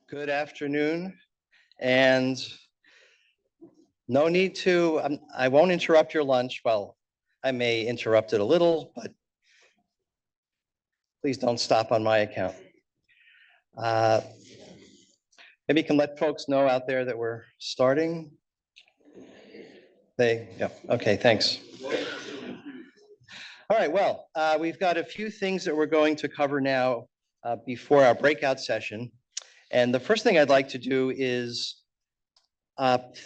Good afternoon, and no need to, I won't interrupt your lunch. Well, I may interrupt it a little, but please don't stop on my account. Maybe you can let folks know out there that we're starting. Okay, thanks. All right, well, we've got a few things that we're going to cover now before our breakout session. And the first thing I'd like to do is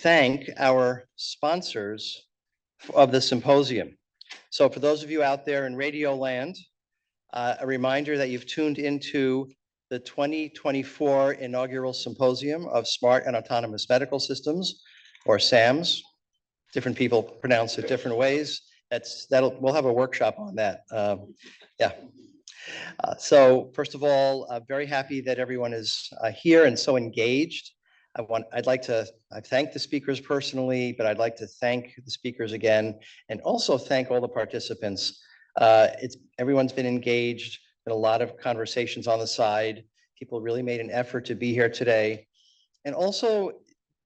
thank our sponsors of the symposium. So for those of you out there in Radio Land, a reminder that you've tuned into the 2024 Inaugural Symposium of Smart and Autonomous Medical Systems, or SaAMS. Different people pronounce it different ways. We'll have a workshop on that. So first of all, very happy that everyone is here and so engaged. I thank the speakers personally, but I'd like to thank the speakers again, and also thank all the participants. Everyone's been engaged, been a lot of conversations on the side. People really made an effort to be here today. And also,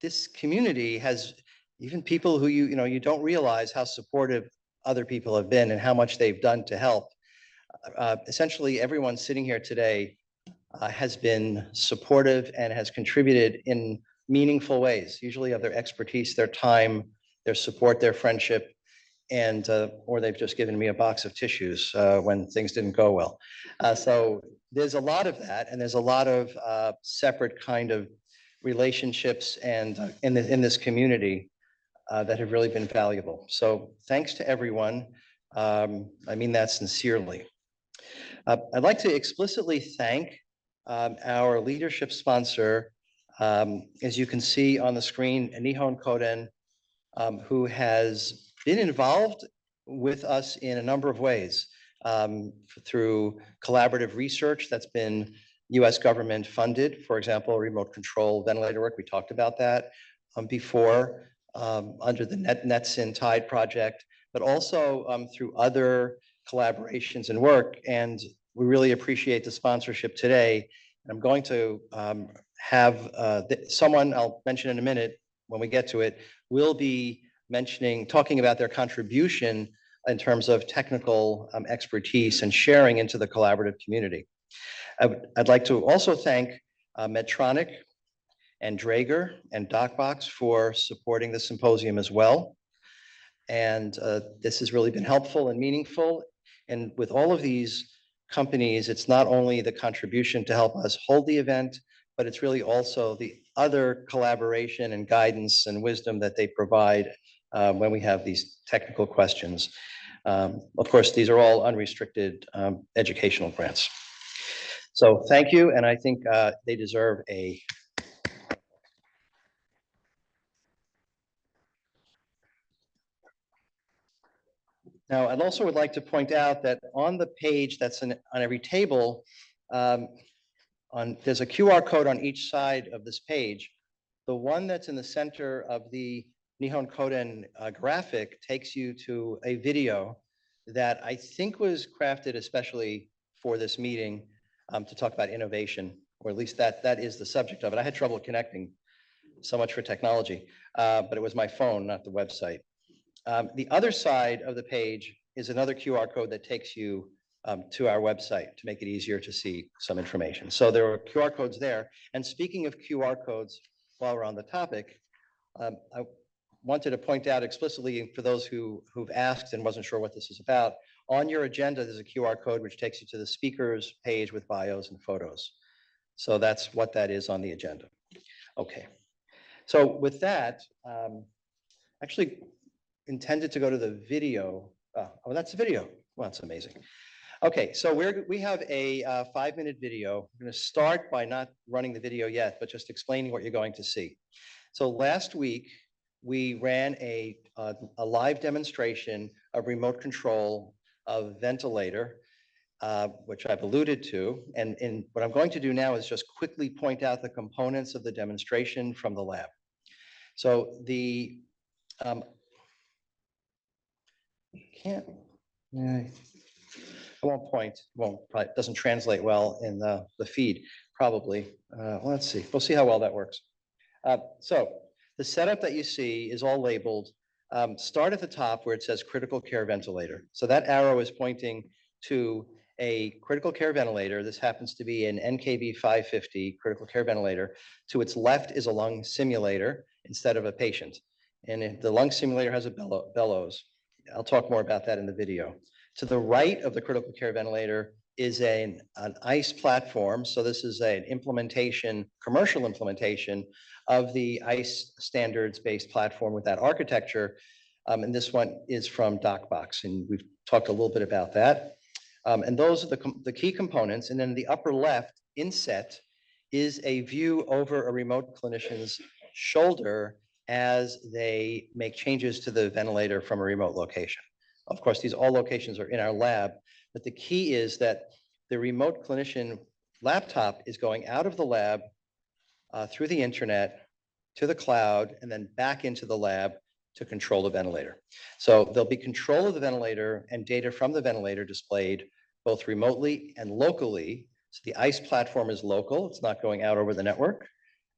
this community has even people who you don't realize how supportive other people have been and how much they've done to help. Essentially, everyone sitting here today has been supportive and has contributed in meaningful ways, usually of their expertise, their time, their support, their friendship, and or they've just given me a box of tissues when things didn't go well. So there's a lot of that, and there's a lot of separate kind of relationships and in this community that have really been valuable. So thanks to everyone. I mean that sincerely. I'd like to explicitly thank our leadership sponsor, as you can see on the screen, Nihon Koden, who has been involved with us in a number of ways through collaborative research that's been US government funded, for example, remote control ventilator work. We talked about that before under the NetSyn Tide project, but also through other collaborations and work. And we really appreciate the sponsorship today. And I'm going to have someone, I'll mention in a minute when we get to it, will be talking about their contribution in terms of technical expertise and sharing into the collaborative community. I'd like to also thank Medtronic and Draeger and DocBox for supporting the symposium as well. And this has really been helpful and meaningful. And with all of these companies, it's not only the contribution to help us hold the event, but it's really also the other collaboration and guidance and wisdom that they provide when we have these technical questions. Of course, these are all unrestricted educational grants. So thank you, and I think they deserve a Now, I'd also would like to point out that on the page that's on every table, there's a QR code on each side of this page. The one that's in the center of the Nihon Koden graphic takes you to a video that I think was crafted especially for this meeting to talk about innovation, or at least that is the subject of it. I had trouble connecting, so much for technology, but it was my phone, not the website. The other side of the page is another QR code that takes you to our website to make it easier to see some information. So there are QR codes there. And speaking of QR codes, while we're on the topic, I wanted to point out explicitly for those who've asked and wasn't sure what this is about, on your agenda, there's a QR code which takes you to the speakers page with bios and photos. So that's what that is on the agenda. Okay. So with that, actually, intended to go to the video. Oh, that's the video. Well, that's amazing. Okay, so we have a 5-minute video. We're going to start by not running the video yet, but just explaining what you're going to see. So last week, we ran a live demonstration of remote control of ventilator, which I've alluded to. And what I'm going to do now is just quickly point out the components of the demonstration from the lab. So the I won't point, probably doesn't translate well in the feed, probably. Let's see, we'll see how well that works. So the setup that you see is all labeled. Start at the top where it says critical care ventilator. So that arrow is pointing to a critical care ventilator. This happens to be an NKV 550 critical care ventilator. To its left is a lung simulator instead of a patient. And the lung simulator has a bellows. I'll talk more about that in the video. To the right of the critical care ventilator is an ICE platform. So this is an implementation, commercial implementation of the ICE standards-based platform with that architecture. And this one is from DocBox, and we've talked a little bit about that. And those are the key components. And then the upper left inset is a view over a remote clinician's shoulder as they make changes to the ventilator from a remote location. Of course, all locations are in our lab, but the key is that the remote clinician laptop is going out of the lab through the internet to the cloud and then back into the lab to control the ventilator. So there'll be control of the ventilator and data from the ventilator displayed both remotely and locally. So the ICE platform is local, it's not going out over the network,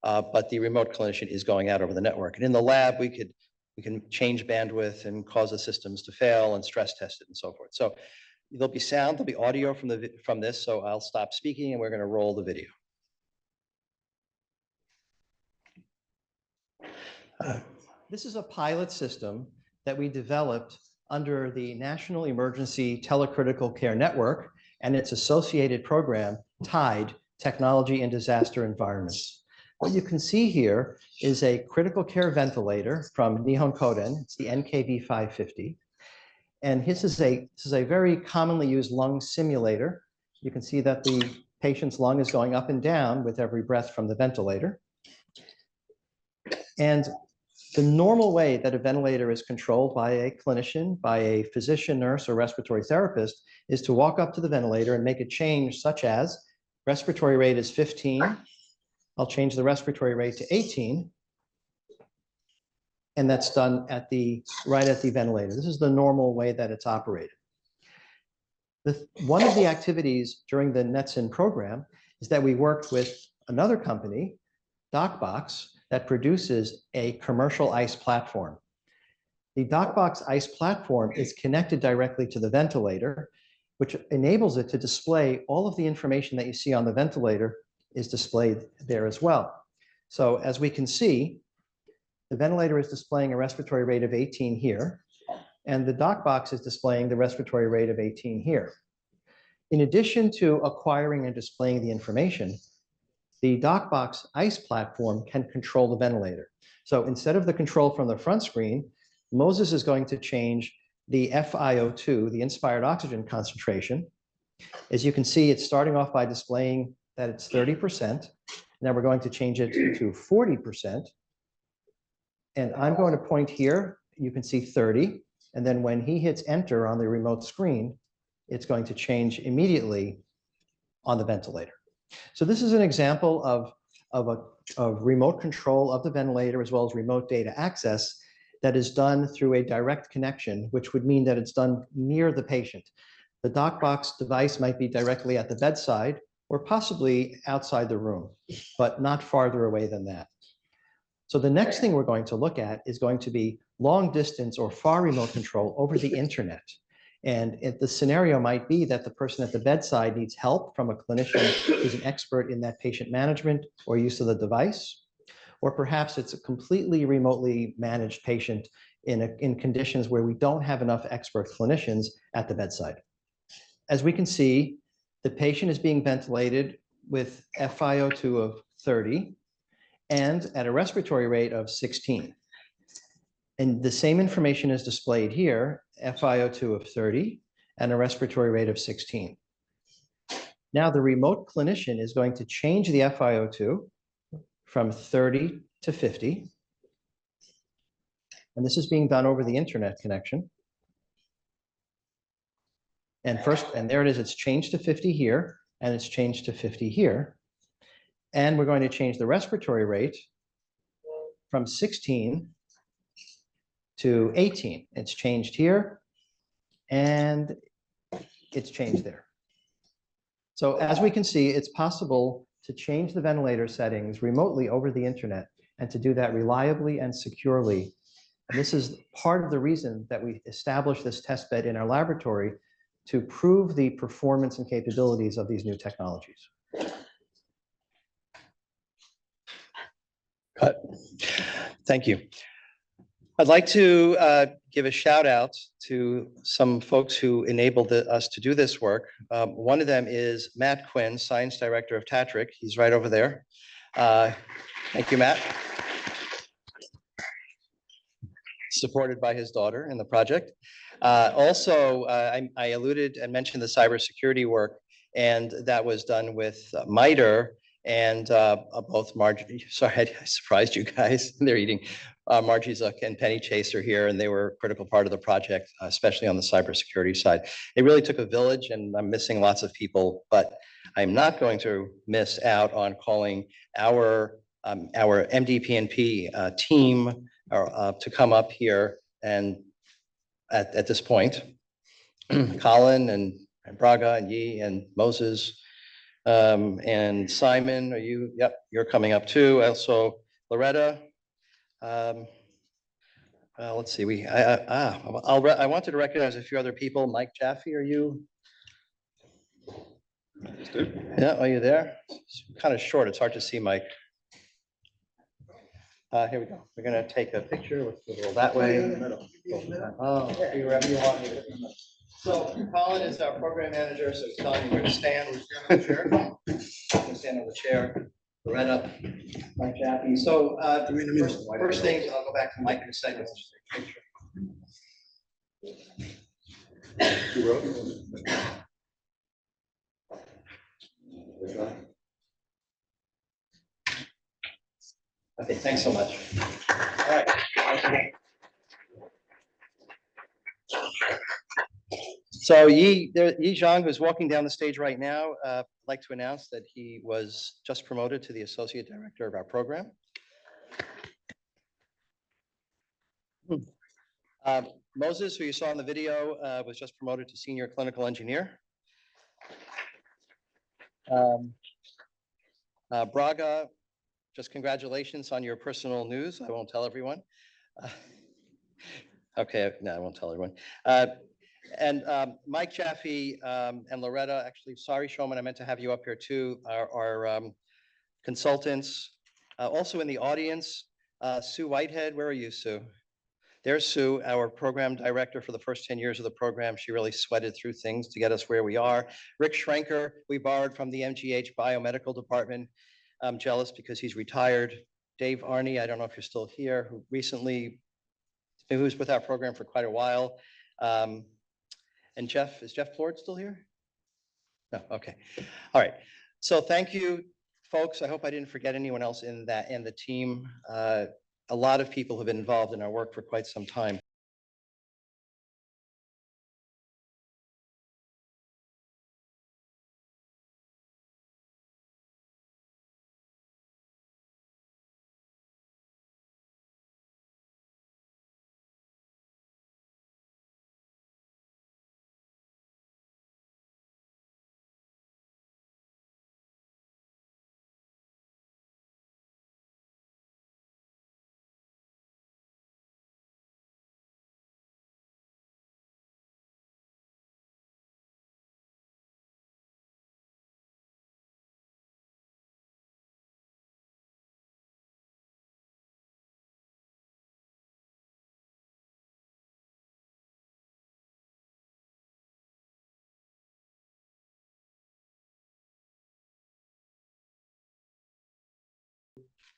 but the remote clinician is going out over the network. And in the lab, we can change bandwidth and cause the systems to fail and stress test it and so forth. So there'll be sound, there'll be audio from this, so I'll stop speaking and we're going to roll the video. This is a pilot system that we developed under the National Emergency Telecritical Care Network and its associated program, TIDE, Technology and Disaster Environments. What you can see here is a critical care ventilator from Nihon Kohden. It's the NKV 550. And this is a very commonly used lung simulator. You can see that the patient's lung is going up and down with every breath from the ventilator. And the normal way that a ventilator is controlled by a clinician, by a physician, nurse, or respiratory therapist is to walk up to the ventilator and make a change such as respiratory rate is 15. I'll change the respiratory rate to 18. And that's done right at the ventilator. This is the normal way that it's operated. One of the activities during the NETSIN program is that we worked with another company, DocBox, that produces a commercial ICE platform. The DocBox ICE platform is connected directly to the ventilator, which enables it to display all of the information that you see on the ventilator is displayed there as well. So as we can see, the ventilator is displaying a respiratory rate of 18 here, and the DocBox is displaying the respiratory rate of 18 here. In addition to acquiring and displaying the information, the DocBox ICE platform can control the ventilator. So instead of the control from the front screen, Moses is going to change the FiO2, the inspired oxygen concentration. As you can see, it's starting off by displaying that it's 30%. Now we're going to change it to 40%. And I'm going to point here, you can see 30. And then when he hits enter on the remote screen, it's going to change immediately on the ventilator. So this is an example of remote control of the ventilator as well as remote data access that is done through a direct connection, which would mean that it's done near the patient. The DocBox device might be directly at the bedside or possibly outside the room, but not farther away than that. So the next thing we're going to look at is going to be long distance or far remote control over the internet. And if the scenario might be that the person at the bedside needs help from a clinician who's an expert in that patient management or use of the device, or perhaps it's a completely remotely managed patient in conditions where we don't have enough expert clinicians at the bedside. As we can see, the patient is being ventilated with FiO2 of 30 and at a respiratory rate of 16. And the same information is displayed here, FiO2 of 30 and a respiratory rate of 16. Now the remote clinician is going to change the FiO2 from 30 to 50. And this is being done over the internet connection. And there it is, it's changed to 50 here, and it's changed to 50 here. And we're going to change the respiratory rate from 16 to 18. It's changed here, and it's changed there. So as we can see, it's possible to change the ventilator settings remotely over the internet and to do that reliably and securely. And this is part of the reason that we established this test bed in our laboratory to prove the performance and capabilities of these new technologies. Cut. Thank you. I'd like to give a shout out to some folks who enabled us to do this work. One of them is Matt Quinn, Science Director of TATRC. He's right over there. Thank you, Matt. Supported by his daughter in the project. Also, I alluded and mentioned the cybersecurity work, and that was done with MITRE and both Margie, sorry, I surprised you guys. They're eating. Margie Zook and Penny Chase are here, and they were a critical part of the project, especially on the cybersecurity side. It really took a village, and I'm missing lots of people, but I'm not going to miss out on calling our MDPNP team to come up here and at this point. Colin and Braga and Yi and Moses and Simon, are you? Yep, you're coming up too. Also Loretta. Let's see. I wanted to recognize a few other people. Mike Jaffe, are you? Yeah, are you there? It's kind of short. It's hard to see, Mike. Here we go. We're going to take a picture. Let's go that way. Oh, wherever you want me to. So Colin is our program manager, so he's telling me where to stand. We're standing on the chair. I'm going to stand on the chair. Loretta, Mike Jaffe. So first things, I'll go back to Mike in a second. Let's just take a picture. Okay, thanks so much. All right. So Yi Zhang, who's walking down the stage right now, I'd like to announce that he was just promoted to the Associate Director of our program. Moses, who you saw in the video, was just promoted to Senior Clinical Engineer. Braga, just congratulations on your personal news. I won't tell everyone. Okay, no, I won't tell everyone. And Mike Jaffe and Loretta, actually, sorry, Showman, I meant to have you up here too, are consultants. Also in the audience, Sue Whitehead, where are you, Sue? There's Sue, our program director for the first 10 years of the program. She really sweated through things to get us where we are. Rick Schrenker, we borrowed from the MGH Biomedical Department. I'm jealous because he's retired. Dave Arney, I don't know if you're still here, who recently, who was with our program for quite a while. And Jeff, is Jeff Plord still here? No, okay. All right. So thank you, folks. I hope I didn't forget anyone else in the team. A lot of people have been involved in our work for quite some time.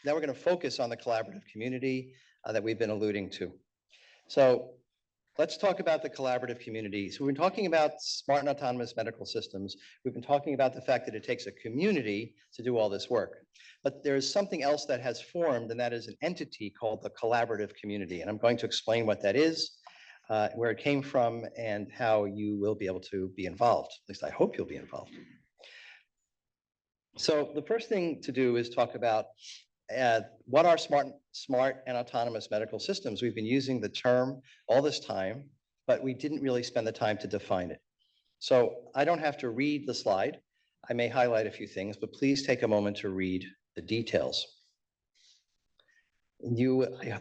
Now we're going to focus on the collaborative community that we've been alluding to. So let's talk about the collaborative community. So we've been talking about smart and autonomous medical systems. We've been talking about the fact that it takes a community to do all this work. But there's something else that has formed, and that is an entity called the collaborative community. And I'm going to explain what that is, where it came from, and how you will be able to be involved. At least I hope you'll be involved. So the first thing to do is talk about what are smart and autonomous medical systems. We've been using the term all this time, but we didn't really spend the time to define it. So I don't have to read the slide. I may highlight a few things, but please take a moment to read the details.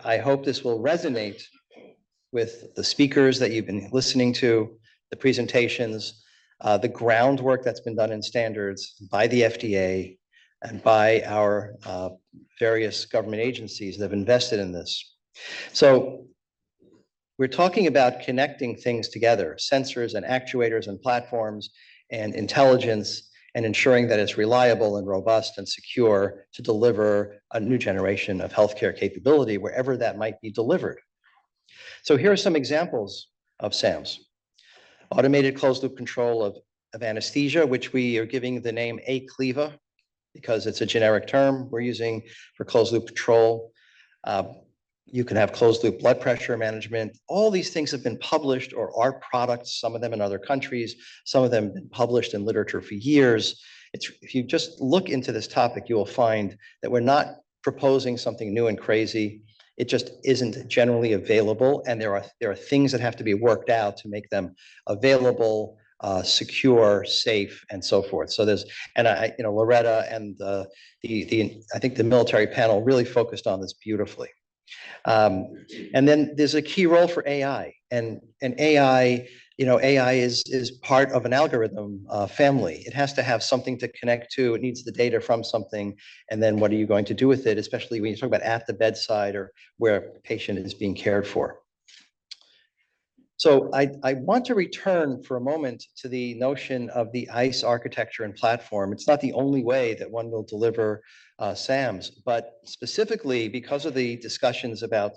I hope this will resonate with the speakers that you've been listening to, the presentations, the groundwork that's been done in standards by the FDA and by our various government agencies that have invested in this. So we're talking about connecting things together, sensors and actuators and platforms and intelligence, and ensuring that it's reliable and robust and secure to deliver a new generation of healthcare capability wherever that might be delivered. So here are some examples of SaAMS. Automated closed loop control of anesthesia, which we are giving the name ACLEVA because it's a generic term we're using for closed loop control. You can have closed loop blood pressure management. All these things have been published or are products, some of them in other countries, some of them have been published in literature for years. If you just look into this topic, you will find that we're not proposing something new and crazy. It just isn't generally available, and there are things that have to be worked out to make them available, secure, safe, and so forth. So there's, and Loretta and I think the military panel really focused on this beautifully. And then there's a key role for AI, and AI, AI is part of an algorithm family. It has to have something to connect to. It needs the data from something, and then what are you going to do with it, especially when you talk about at the bedside or where a patient is being cared for. So I want to return for a moment to the notion of the ICE architecture and platform. It's not the only way that one will deliver SaAMS, but specifically because of the discussions about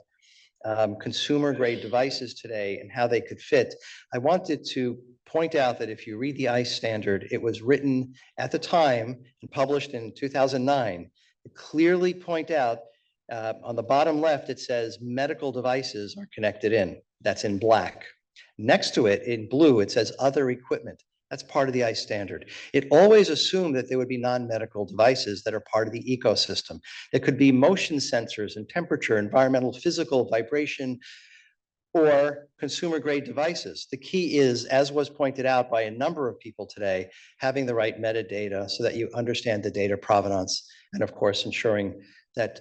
consumer grade devices today and how they could fit, I wanted to point out that if you read the ICE standard, it was written at the time and published in 2009. It clearly point out on the bottom left, it says medical devices are connected in. That's in black. Next to it, in blue, it says other equipment. That's part of the ICE standard. It always assumed that there would be non-medical devices that are part of the ecosystem. There could be motion sensors and temperature, environmental, physical, vibration, or consumer-grade devices. The key is, as was pointed out by a number of people today, having the right metadata so that you understand the data provenance, and of course, ensuring that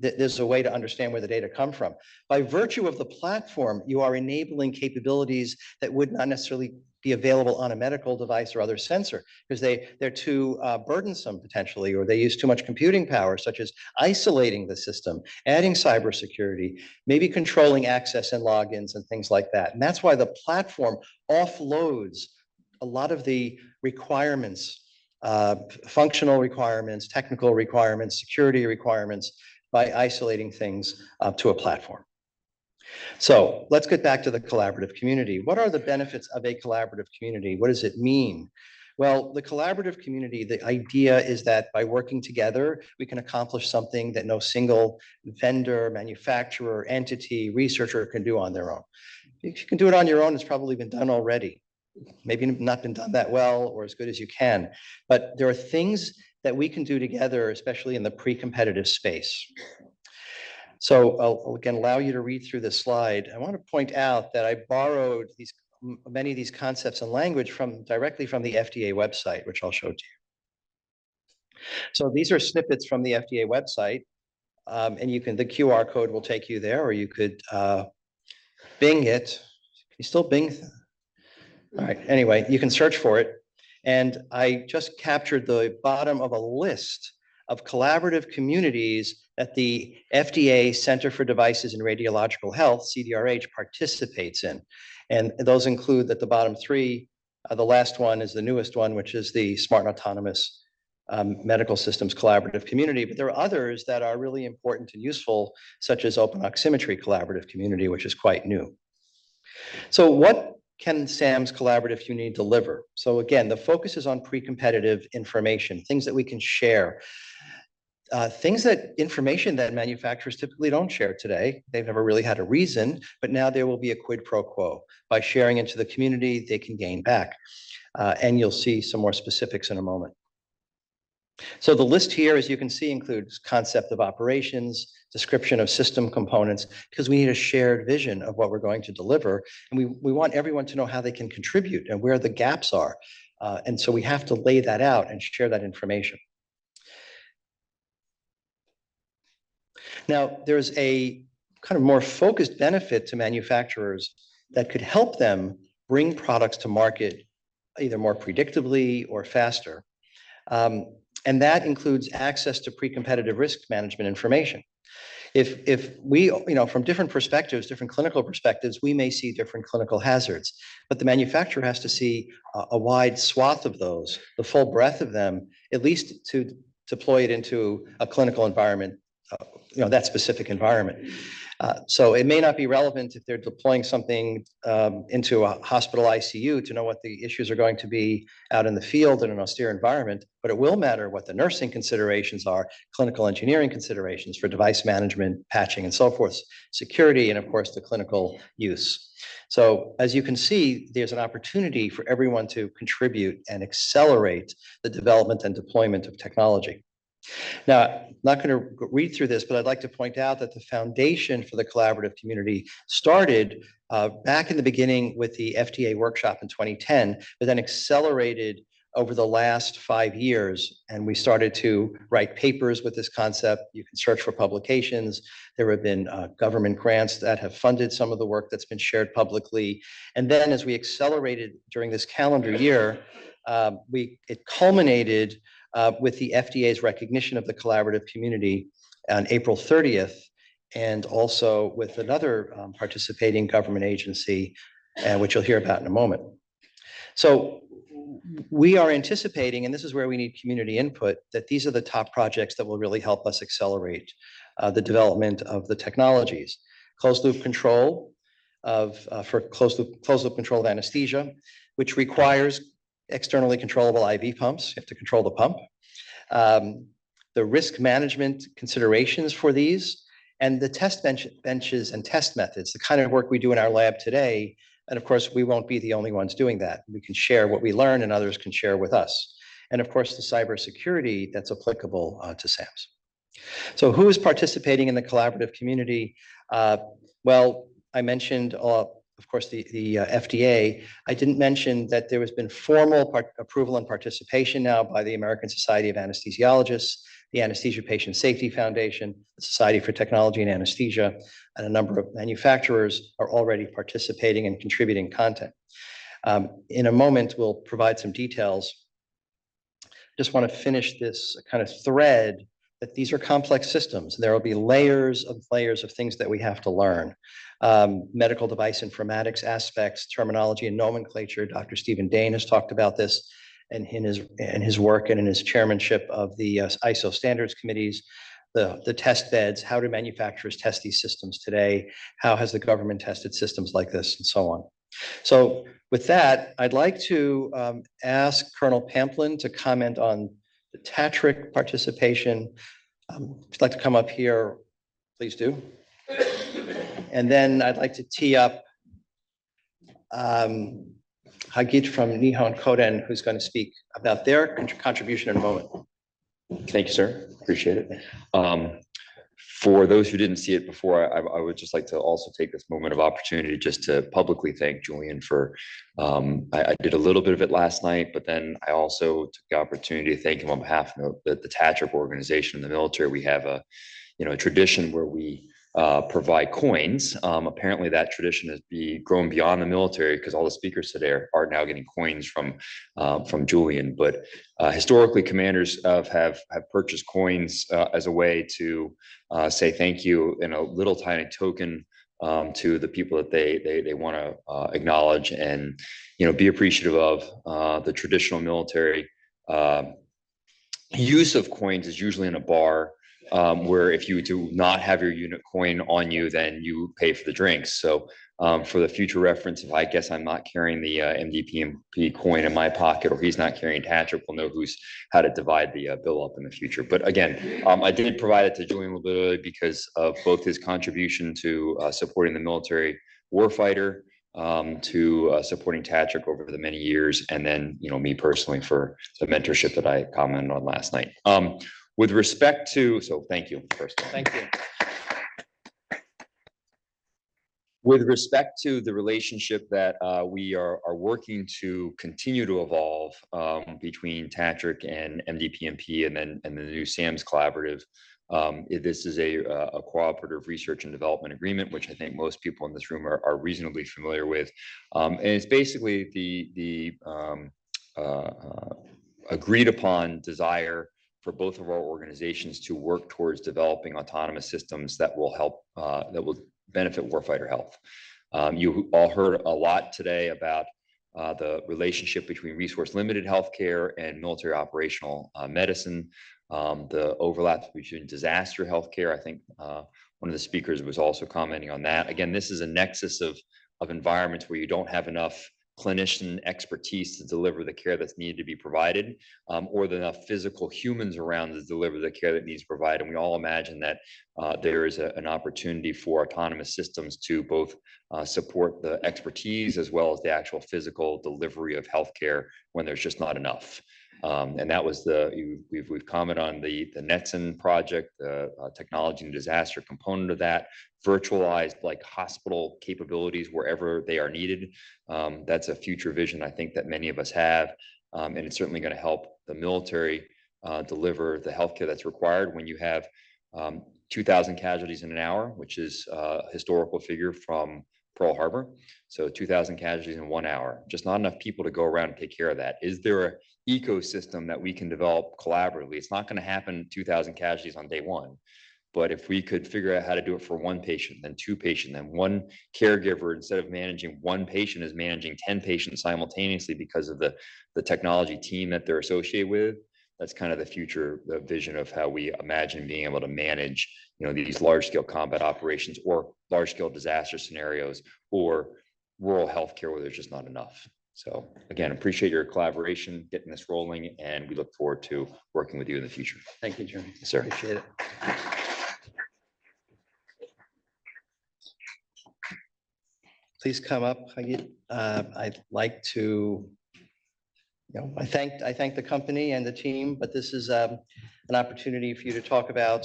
there's a way to understand where the data come from. By virtue of the platform, you are enabling capabilities that would not necessarily be available on a medical device or other sensor because they're too burdensome potentially, or they use too much computing power, such as isolating the system, adding cybersecurity, maybe controlling access and logins and things like that. And that's why the platform offloads a lot of the requirements, functional requirements, technical requirements, security requirements by isolating things to a platform. So let's get back to the collaborative community. What are the benefits of a collaborative community? What does it mean? Well, the collaborative community, the idea is that by working together, we can accomplish something that no single vendor, manufacturer, entity, researcher can do on their own. If you can do it on your own, it's probably been done already. Maybe not been done that well or as good as you can, but there are things that we can do together, especially in the pre-competitive space. So I'll again allow you to read through this slide. I want to point out that I borrowed many of these concepts and language directly from the FDA website, which I'll show to you. So these are snippets from the FDA website, and the QR code will take you there, or you could Bing it. Can you still Bing? All right, anyway, you can search for it. And I just captured the bottom of a list of collaborative communities that the FDA Center for Devices and Radiological Health, CDRH, participates in. And those include at the bottom three, the last one is the newest one, which is the Smart and Autonomous Medical Systems Collaborative Community. But there are others that are really important and useful, such as Open Oximetry Collaborative Community, which is quite new. So what can SaAMS collaborative community deliver? So again, the focus is on pre-competitive information, things that we can share, information that manufacturers typically don't share today. They've never really had a reason, but now there will be a quid pro quo. By sharing into the community, they can gain back. And you'll see some more specifics in a moment. So the list here, as you can see, includes concept of operations, description of system components, because we need a shared vision of what we're going to deliver. And we want everyone to know how they can contribute and where the gaps are. And so we have to lay that out and share that information. Now, there's a kind of more focused benefit to manufacturers that could help them bring products to market either more predictably or faster. And that includes access to pre-competitive risk management information. If we, from different perspectives, different clinical perspectives, we may see different clinical hazards, but the manufacturer has to see a wide swath of those, the full breadth of them, at least to deploy it into a clinical environment, that specific environment. So it may not be relevant if they're deploying something into a hospital ICU to know what the issues are going to be out in the field in an austere environment, but it will matter what the nursing considerations are, clinical engineering considerations for device management, patching, and so forth, security, and of course, the clinical use. So as you can see, there's an opportunity for everyone to contribute and accelerate the development and deployment of technology. Now, I'm not going to read through this, but I'd like to point out that the foundation for the collaborative community started back in the beginning with the FDA workshop in 2010, but then accelerated over the last 5 years. And we started to write papers with this concept. You can search for publications. There have been government grants that have funded some of the work that's been shared publicly. And then as we accelerated during this calendar year, it culminated with the FDA's recognition of the collaborative community on April 30th, and also with another participating government agency, which you'll hear about in a moment. So we are anticipating, and this is where we need community input, that these are the top projects that will really help us accelerate the development of the technologies. Closed loop control for closed loop control of anesthesia, which requires externally controllable IV pumps. You have to control the pump. The risk management considerations for these, and the test benches and test methods, the kind of work we do in our lab today. And of course, we won't be the only ones doing that. We can share what we learn and others can share with us. And of course, the cybersecurity that's applicable to SaAMS. So who is participating in the collaborative community? Well, I mentioned of course, the FDA. I didn't mention that there has been formal approval and participation now by the American Society of Anesthesiologists, the Anesthesia Patient Safety Foundation, the Society for Technology and Anesthesia, and a number of manufacturers are already participating and contributing content. In a moment, we'll provide some details. Just want to finish this kind of thread that these are complex systems. There will be layers of things that we have to learn. Medical device informatics aspects, terminology and nomenclature. Dr. Stephen Dane has talked about this in his work and in his chairmanship of the ISO standards committees. The test beds, how do manufacturers test these systems today? How has the government tested systems like this, and so on. So with that, I'd like to ask Colonel Pamplin to comment on the TATRC participation. If you'd like to come up here, please do. And then I'd like to tee up Hagit from Nihon Koden, who's going to speak about their contribution in a moment. Thank you, sir. Appreciate it. For those who didn't see it before, I would just like to also take this moment of opportunity just to publicly thank Julian for, I did a little bit of it last night, but then I also took the opportunity to thank him on behalf of the TATRC organization in the military. We have a tradition where we provide coins. Apparently that tradition has grown beyond the military because all the speakers today are now getting coins from Julian. But historically, commanders have purchased coins as a way to say thank you in a little tiny token to the people that they want to acknowledge and be appreciative of. The traditional military use of coins is usually in a bar. Where if you do not have your unit coin on you, then you pay for the drinks. So for the future reference, if I guess I'm not carrying the MDPMP coin in my pocket, or he's not carrying TATRC, we'll know how to divide the bill up in the future. But again, I did provide it to Julian a little bit early because of both his contribution to supporting the military warfighter, to supporting TATRC over the many years, and then me personally for the mentorship that I commented on last night. With respect to, so thank you first. Thank you. With respect to the relationship that we are working to continue to evolve between TATRC and MDPMP and the new SaAMS collaborative, this is a cooperative research and development agreement, which I think most people in this room are reasonably familiar with. And it's basically the agreed upon desire for both of our organizations to work towards developing autonomous systems that will help, that will benefit warfighter health. You all heard a lot today about the relationship between resource-limited healthcare and military operational medicine, the overlap between disaster healthcare. I think one of the speakers was also commenting on that. Again, this is a nexus of environments where you don't have enough clinician expertise to deliver the care that's needed to be provided, or enough physical humans around to deliver the care that needs provided. And we all imagine that there is an opportunity for autonomous systems to both support the expertise as well as the actual physical delivery of healthcare when there's just not enough. And that was we've commented on the Netson project, the technology and disaster component of that, virtualized like hospital capabilities wherever they are needed. That's a future vision I think that many of us have, and it's certainly going to help the military deliver the healthcare that's required when you have 2,000 casualties in an hour, which is a historical figure from Pearl Harbor. So 2,000 casualties in 1 hour, just not enough people to go around and take care of that. Is there an ecosystem that we can develop collaboratively? It's not going to happen 2,000 casualties on day one. But if we could figure out how to do it for one patient, then two patients, then one caregiver, instead of managing one patient, is managing 10 patients simultaneously because of the technology team that they're associated with, that's kind of the future, the vision of how we imagine being able to manage, these large-scale combat operations or large-scale disaster scenarios or rural healthcare where there's just not enough. So again, appreciate your collaboration, getting this rolling, and we look forward to working with you in the future. Thank you, Julian. Yes, sir. Appreciate it. Please come up, Hagit. I'd like to, I thank the company and the team, but this is an opportunity for you to talk about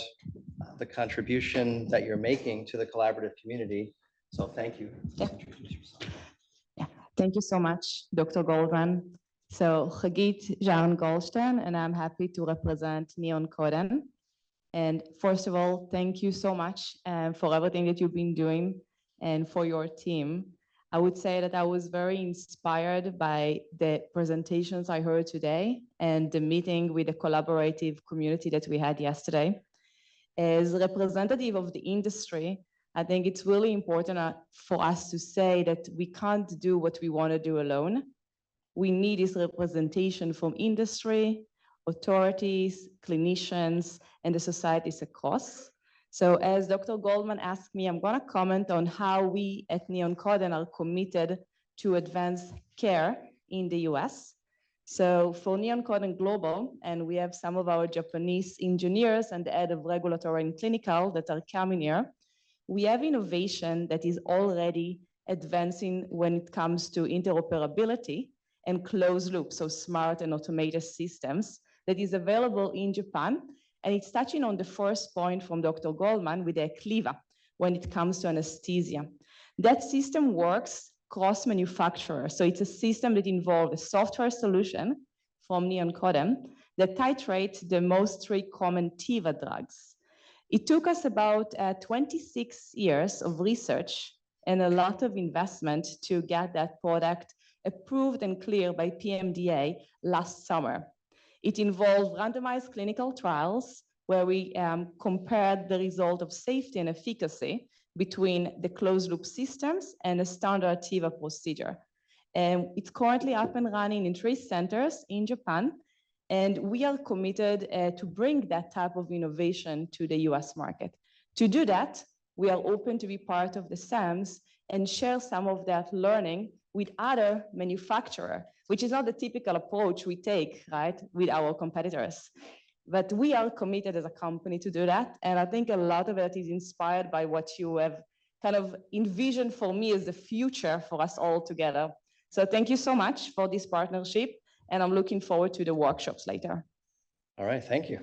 the contribution that you're making to the collaborative community. So thank you. Yeah. Thank you so much, Dr. Goldman. So Hagit Jaron-Goldstein, and I'm happy to represent Neon Coden. And first of all, thank you so much for everything that you've been doing and for your team. I would say that I was very inspired by the presentations I heard today and the meeting with the collaborative community that we had yesterday. As a representative of the industry, I think it's really important for us to say that we can't do what we want to do alone. We need this representation from industry, authorities, clinicians, and the societies across. So as Dr. Goldman asked me, I'm going to comment on how we at Neon Coden are committed to advance care in the US. So for Neon Coden Global, and we have some of our Japanese engineers and the head of regulatory and clinical that are coming here, we have innovation that is already advancing when it comes to interoperability and closed loop, so smart and automated systems that is available in Japan. And it's touching on the first point from Dr. Goldman with the Cleva when it comes to anesthesia. That system works cross-manufacturer. So it's a system that involves a software solution from Neon Coden that titrates the most three common Teva drugs. It took us about 26 years of research and a lot of investment to get that product approved and cleared by PMDA last summer. It involved randomized clinical trials where we compared the result of safety and efficacy between the closed loop systems and a standard Teva procedure. And it's currently up and running in 3 centers in Japan. And we are committed to bring that type of innovation to the US market. To do that, we are open to be part of the SaAMS and share some of that learning with other manufacturers, which is not the typical approach we take, right, with our competitors. But we are committed as a company to do that. And I think a lot of it is inspired by what you have kind of envision for me as the future for us all together. So thank you so much for this partnership, and I'm looking forward to the workshops later. All right, thank you.